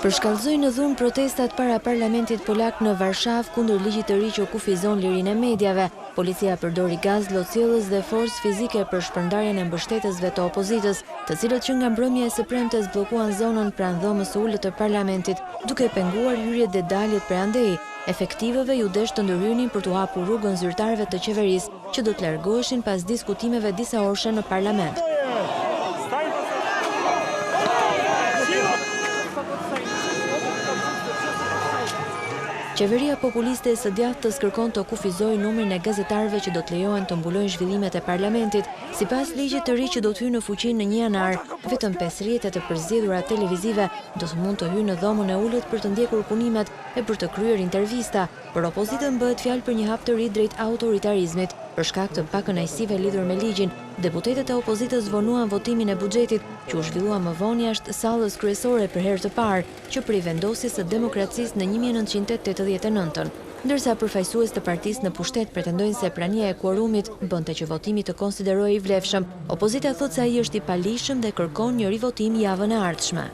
Përshkallëzoi në dhunë protestat para parlamentit polak në Varshavë kundër ligjit të ri që kufizon lirinë e mediave. Policia përdori gaz lotësielës dhe forcë fizike për shpërndarjen e mbështetësve të opozitës, të cilët që nga mbrëmja e së premtes bllokuan zonën pranë dhomës së ulët të parlamentit, duke penguar hyrjet dhe daljet preandej. Efektivëve ju desh të ndërhynin për t'u hapur rrugën zyrtarëve të qeverisë, që do të largoheshin pas diskutimeve disa orëshe në parlament. Qeveria populiste e së djathtës kërkon të kufizojë numrin e gazetarëve që do të lejohen të mbulojnë zhvillimet e parlamentit. Sipas ligjit të ri që do të hyjë në fuqi në 1 janar, vetëm 5 rrjete të përzgjedhura televizive do të mund të hyjnë në dhomën e ulët për të ndjekur punimet e për të kryer intervista. Për opozitën bëhet fjalë për një hap të ri drejt autoritarizmit. Për shkak të pakënaqësive lidhur me ligjin, deputetët e opozitës vonuan votimin e buxhetit, që u zhvillua më vonë jashtë sallës kryesore për herë të parë, që prej vendosjes së demokracisë në 1989-ën. Ndërsa përfaqësues të partisë në pushtet pretendojnë se prania e kuorumit bënte që votimi të konsiderohej i vlefshëm, opozita thotë se ai është i palishëm dhe kërkon një rivotim javën e ardhshme.